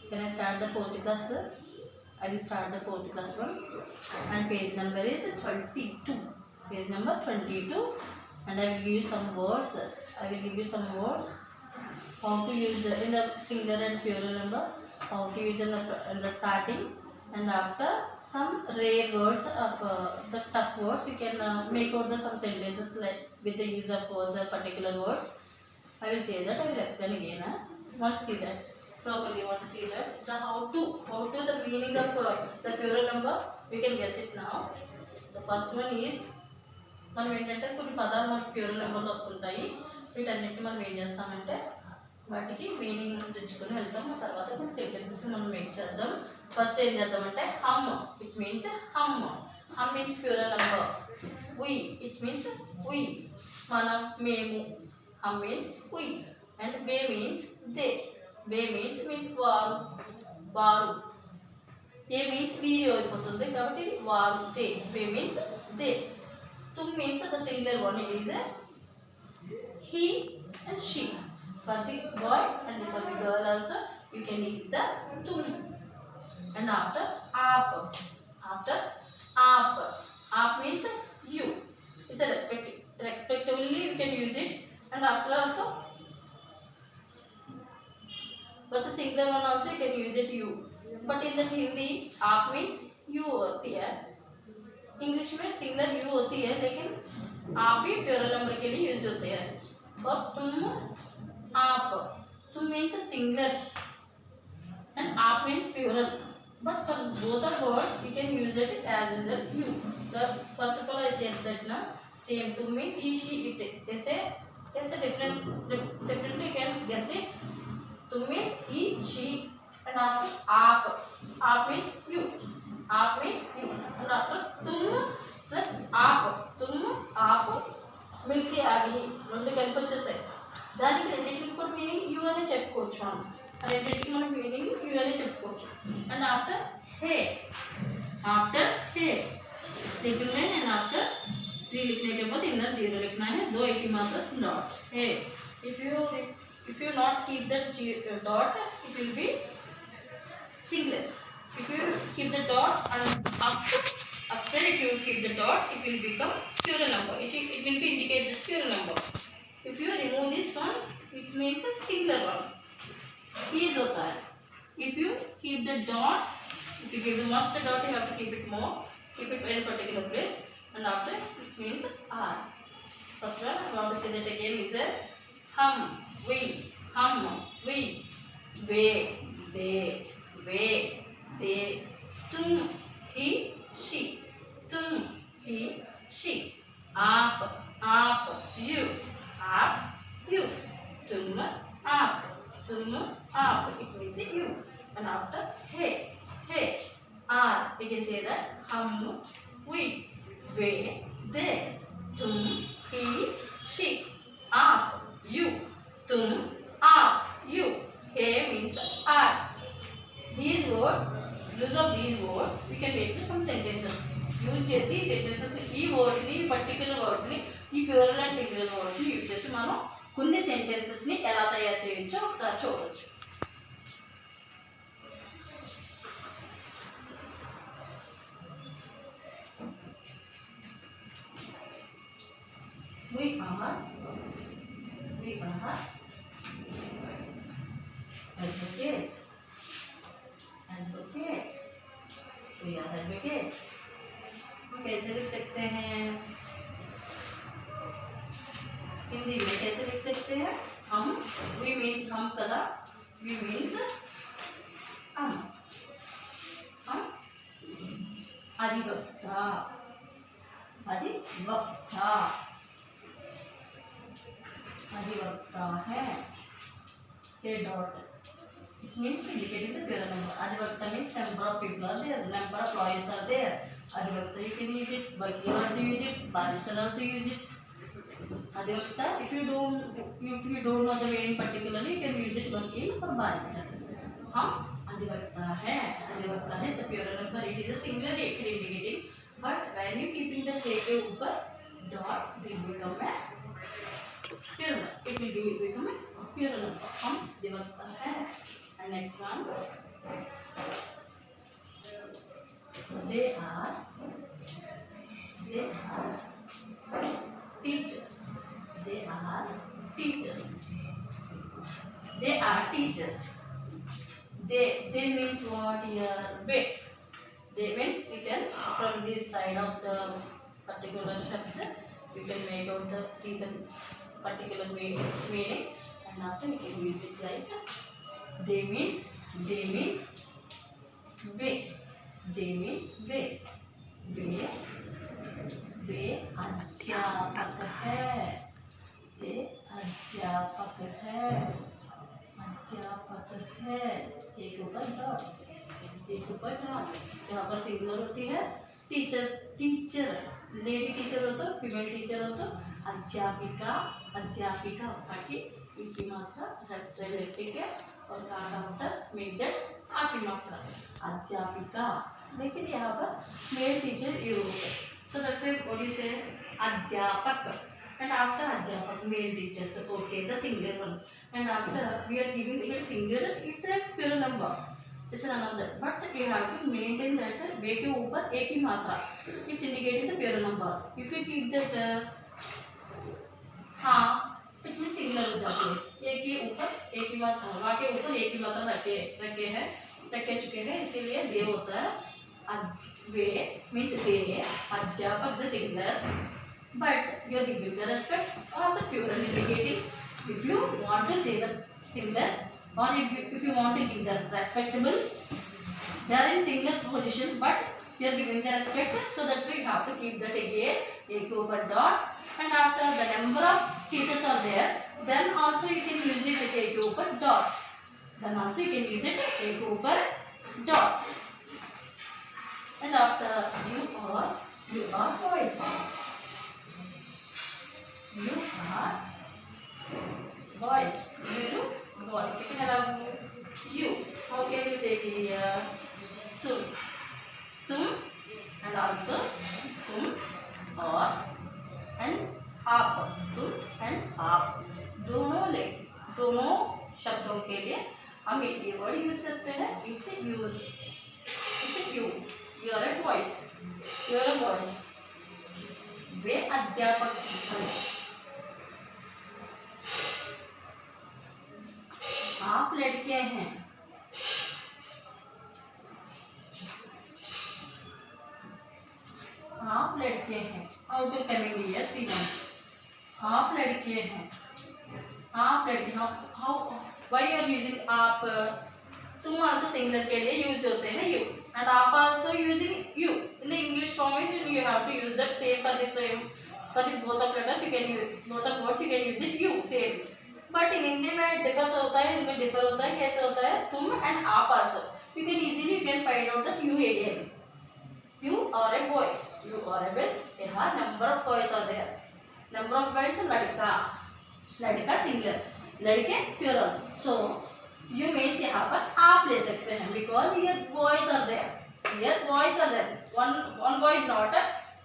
Can I start the fourth class? I will start the fourth class one, and page number is 22. Page number 22, and I will give you some words. I will give you some words. How to use in the singular and plural number. How to use in the starting, and after some rare words of the tough words, you can make out some sentences like with the use of the particular words. I will say that. I will explain again. Want to see that properly? Want to see that the how to the meaning of the plural number? We can guess it now. The first one is మనం ఏంటంటే కొన్ని పదాలు మనకి ప్యూరల్ నెంబర్లో వస్తుంటాయి. వీటన్నిటిని మనం ఏం చేస్తామంటే వాటికి మీనింగ్ తెచ్చుకొని వెళ్తాం. ఆ తర్వాత కొన్ని సెంటెన్సెస్ మనం మేక్ చేద్దాం. ఫస్ట్ ఏం చేద్దామంటే హమ్, ఇట్స్ మీన్స్ హమ్. హమ్ means plural number. We, it's means we, మనం, మేము. హమ్ మీన్స్ వి. అండ్ వే మీన్స్ దే. వే మీన్స్ వారు, వారు. ఏ మీన్స్ వీరు అయిపోతుంది కాబట్టి ఇది వారు, దే. వే మీన్స్ దే. తుమ్ means the singular one. It is a he and she. For the boy and for the girl also you can use the tum. And after aap, aap means you. With a respectively you can use it. And after also but the singular one also you can use it you. But in the Hindi aap means you होती है. English में singular you होती है, लेकिन आप ही plural number के लिए use होते हैं. और तुम, आप. तुम मीन्स सिंगलर and आप means plural. But for both the words you can use it as usual you. The first of all I said that now same तुम means he, she, it. ऐसे differently you can guess it. तुम means he, she, and आप means you. आप means you. and after तुम plus आप, तुम आप मिलके आ गई, రెండు కలిపి వచ్చేసాయి. దానికి రెండింటికి కూడా మీనింగ్ యూ అనే చెప్పుకోవచ్చు. మనం రెండింటికి మనం మీనింగ్ యూ అనే చెప్పుకోవచ్చు. అండ్ ఆఫ్టర్ హే, लिखना है. एंड आफ्टर 3 लिखने के बाद इनर 0 लिखना है. 2 एक ही मात्रा डॉट है. If you not keep that dot it will be singular. If you keep the dot and after if you keep the dot, it will become plural number. It will be indicate the plural number. If you remove this one, it means a singular one. Is होता है. If you keep the dot, if you give the must dot, you have to keep it more. Keep it in particular place. And after it means R. First one, I want to say that again is a hum, we, we, they, they, तुम, he, she, आप, you, तुम, आप. It means you. And after hey, are. You can say that हम, we, they, तुम, he, she, आप, you, तुम, आप, you. Hey means are. These words, use of these words we can make some sentences. Use చేసి sentences ఈ వర్డ్స్ని particular వర్డ్స్ని ఈ ప్యూరల్ and singular వర్డ్స్ని use చేసి మనం కొన్ని సెంటెన్సెస్ని ఎలా తయారు చేయొచ్చో ఒకసారి చూడవచ్చు. We are advocates. We are advocates. कैसे लिख सकते हैं हिंदी में? कैसे लिख सकते हैं? हम, we means हम कदा, we means हम अधिवक्ता है. A dot. It means indicating the plural number. Adivakta means number of people are there, number of lawyers are there. Adivakta you can use it, vakil also use it, barrister also use it. Adivakta, if you don't know the meaning particularly, you can use it vakil or barrister. हम अधिवक्ता है. The plural number it is a singular indicating, but when you keeping the k के ऊपर dot will become a plural. It will become a plural number. हम अधिवक्ता है. And next one, they are teachers. They are teachers. They are teachers. They means what here? Wait. They means we can from this side of the particular structure we can make out the see the particular meaning, and after we can use it like they means way. They means way. वे अध्यापक है. वे अध्यापक है. अध्यापक है. एक ऊपर dot, एक ऊपर डॉट. यहाँ पर सिंगुलर होती है. टीचर्स, टीचर लेडी टीचर हो तो फीमेल टीचर हो तो अध्यापिका, अध्यापिका. ताकि इनकी मात्रा लेफ्ट साइड लेके के और काउंटर मेक दैट आपकी मात्रा अध्यापिका. लेकिन यहाँ पर मेल टीचर यूज है. So that's why what you say अध्यापक, and after अध्यापक male teachers. Okay, the singular one. And after we are giving it singular, it's a plural number. It's another, but you have to maintain that वे के ऊपर एक ही मात्रा. It's indicating the plural number. If you keep that हाँ, it's mean singular हो जाती है. एक के ऊपर एक ही मात्रा, वहाँ के ऊपर एक ही मात्रा रखे चुके हैं, इसीलिए दे होता है. वे means they, अध्यापक the singular, but you are giving the respect or the plural indicating. If you want to say the singular or if you want to give the respectable, they are in singular position, but you are giving the respect, so that's why you have to keep that again एक ऊपर dot, and after the number of teachers are there, then also you can use it एक ऊपर dot. Then also you can use it एक ऊपर dot. And after you are boys. You are boys. You boys. You can allow you. How can you take it here? Tum, and also tum or and आप. तुम and आप दोनों शब्दों के लिए हम ये वर्ड यूज करते हैं. इसे you. You are a voice. You are a voice. वे अध्यापक हैं. आप लड़के हैं. आप लड़के हैं. How to coming here? See now. आप लड़के हैं. आप लड़के. How? Why you are using आप? तुम also singular के लिए यूज होते हैं you. And आप also using you in the English form. You have to use that same for the both of letters. You can use both of words. You can use it you same. But in Hindi में differs होता है. इनमें differ होता है. कैसे होता है? तुम and आप also. You can easily find out that you again. You are a boys. You are a boys. यहाँ number of boys are there. Number of boys लड़का singular. लड़के plural. So you means यहाँ पर आप ले सकते हैं because here boys are there. Here boys are there. One boy is not a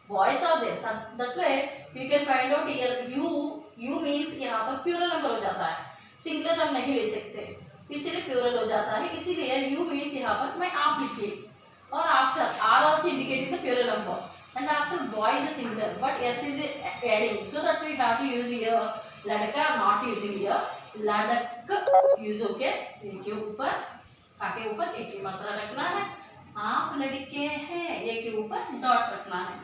boys are there. So that's why you can find out here you means यहाँ पर plural number हो जाता है. Singular हम नहीं ले सकते, इसीलिए plural हो जाता है. इसीलिए you means यहाँ पर मैं आप लिखिए और after are also indicating the plural number, and after boy is a singular but s is adding, so that's why we have to use here लड़का. not using here लड़क यूज होके एक के ऊपर आके ऊपर एक की मात्रा रखना है. आप लड़के हैं एक के ऊपर डॉट रखना है.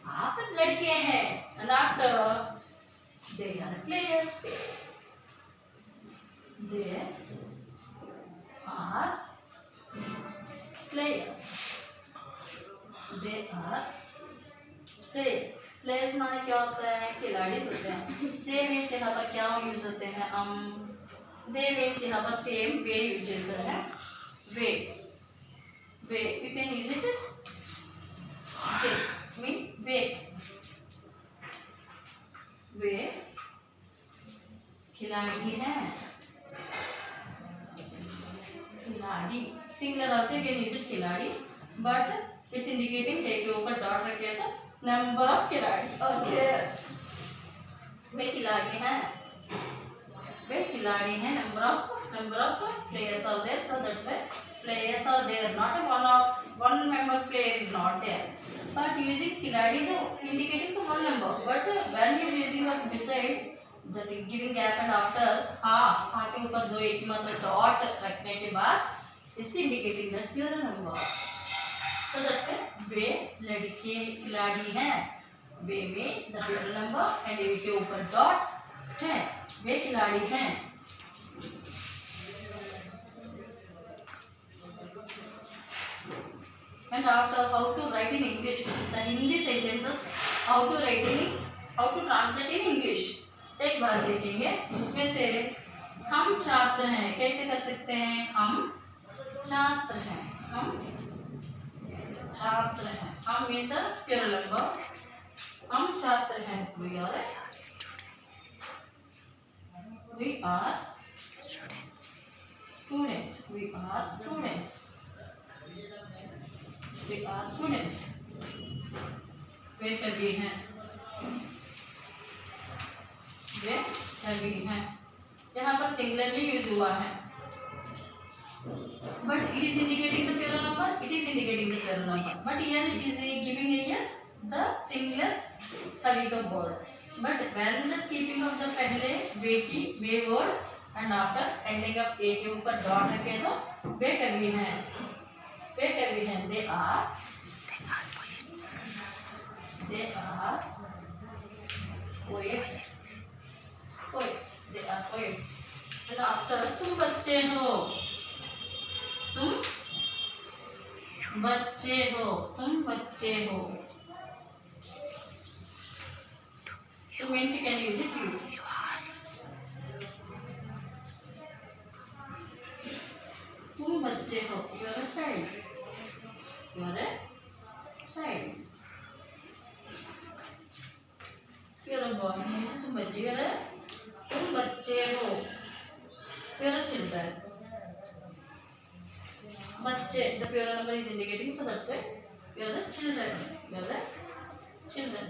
आप लड़के हैं. and after they are players. They are players. They are players. Players माने क्या होता है? खिलाड़ी होते हैं. दे मीन्स यहाँ पर क्या यूज होते हैं? दे मीन्स यहाँ पर सेम वे यूज होता है. वे you can use it. They means वे खिलाड़ी हैं. खिलाड़ी सिंगुलर से कैन यूज इट खिलाड़ी, बट इट्स इंडिकेटिंग के ऊपर डॉट रखे तो नंबर ऑफ खिलाड़ी. और वे खिलाड़ी हैं. Number of number of players are there, so that's why players are there, not a one member player is not there. But using खिलाड़ी is indicating to one number, but when you using a beside that giving gap and after हा के ऊपर दो एक मात्र dot रखने के बाद इस indicating that pure number. So that's why वे लड़के खिलाड़ी हैं, वे means the pure number and इनके ऊपर डॉट है, वे खिलाड़ी हैं. And after how to write in English, the Hindi sentences, how to write in, how to translate in English. एक बार देखेंगे. उसमें से हम छात्र हैं कैसे कर सकते हैं? हम छात्र हैं, हम छात्र हैं. हम means the plural number. हम छात्र हैं. We are students. We are students. Students. We are students. We are students. वे कवि हैं, वे कवि हैं. यहाँ पर सिंगुलरली यूज हुआ है, but it is indicating the plural number. It is indicating the plural number. But here it is giving here the singular कवि का word. But when the keeping of the पहले वे की वे word and after ending of a के ऊपर dot रखे तो वे कवि हैं. वे कवि हैं. They are poets. Poets. They are poets. And after तुम बच्चे हो, तुम बच्चे हो, तुम बच्चे हो. तो means you can use it you. तुम बच्चे हो. You are a child. You are a child. You are a boy. तुम बच्चे हो. तुम बच्चे हो. You are a children. बच्चे. The plural number is indicating, so that's why you are the children. You are the children.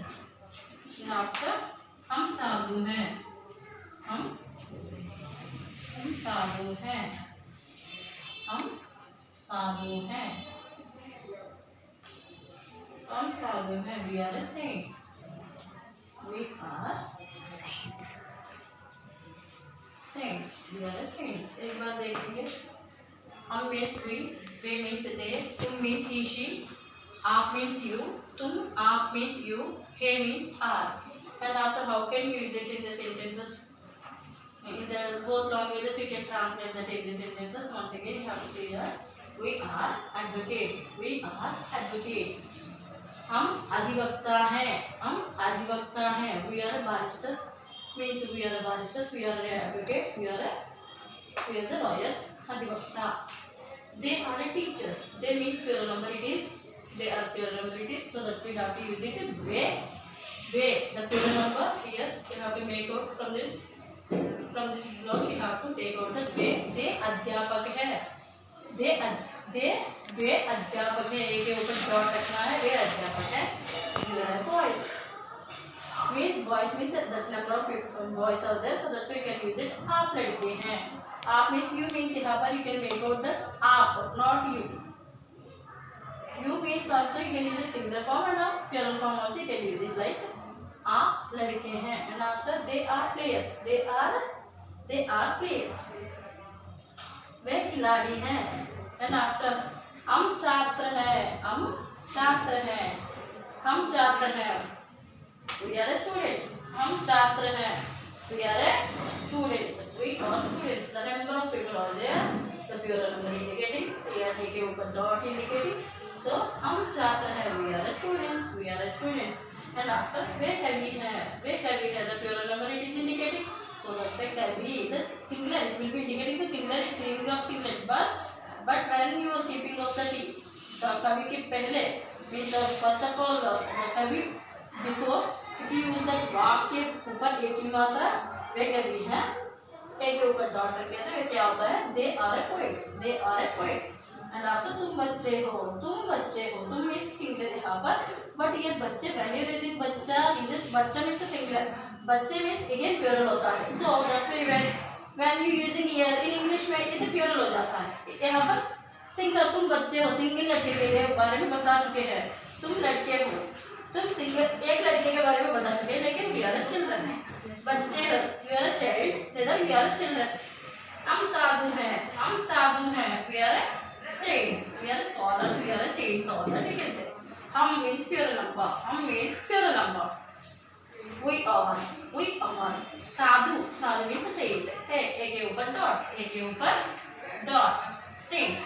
Now after हम साधु हैं. हम साधु हैं. हम साधु हैं. हम साधु हैं. We are the saints. We are saints. Saints. We are the saints. एक बार देखेंगे. हम means we means they, तुम means he she, आप means you, तुम आप means you, he means are. And after how can you use it in the sentences? In the both languages you can translate that in the sentences. Once again you have to say that we are advocates. We are advocates. हम अधिवक्ता हैं. हम अधिवक्ता हैं. We are barristers. Means we are barristers. We are advocates. We are the lawyers. अधिवक्ता. They are teachers. They means plural number it is. They are plural number it is. So that's we have to use it. They. The plural number here you have to make out from this block. You have to take out the they. They अध्यापक है. वे अध्यापक है. एक के ऊपर dot रखना है. वे अध्यापक है. You are a boys. Means boys means that number of boys are there, so that's why you can use it. आप लड़के हैं. आप means you means यहाँ पर you can make out the आप, not you. You means also you can use it singular form and a plural form also you can use it like आप लड़के हैं. And after they are players. They are players. वे खिलाड़ी हैं. And after हम छात्र हैं. हम छात्र हैं. हम छात्र हैं. We are students. हम छात्र हैं. We are students. We are students. The number of people are there. The plural number indicating. Here के ऊपर dot indicating. So हम छात्र हैं. We are students. We are students. And after वे कवि हैं. वे कवि हैं. The plural number it is indicating. So that's why कवि. The singular it will be indicating the singular. It's singular of singular. But when you are keeping of the T, the कवि के पहले means the first of all the कवि before. If you use that वाक्य के ऊपर एक ही मात्रा वे कवि हैं. एक के ऊपर डॉट रखे तो ये क्या होता है? They are a poets. They are a poets. And after तुम बच्चे हो. तुम बच्चे हो. तुम means singular यहाँ पर. But ये बच्चे पहले using बच्चा is बच्चा means singular. बच्चे means again plural होता है. So that's why when when you using year in English में इसे प्लूरल हो जाता है। यहाँ पर सिंगल, तुम बच्चे हो, सिंगल लड़के के बारे में बता चुके हैं, तुम लड़के हो, तुम सिंगल एक लड़के के बारे में बता चुके हैं, लेकिन वी आर चिल्ड्रन है, बच्चे हो, you are child, we are children. हम साधु हैं, हम साधु हैं, we are saints, we are scholars, we are saints all that you can say. हम मीन्स प्योर नंबर, हम means pure number. We are sadhu, sadhu means saint है, एक के ऊपर डॉट, एक के ऊपर डॉट, सेंट्स।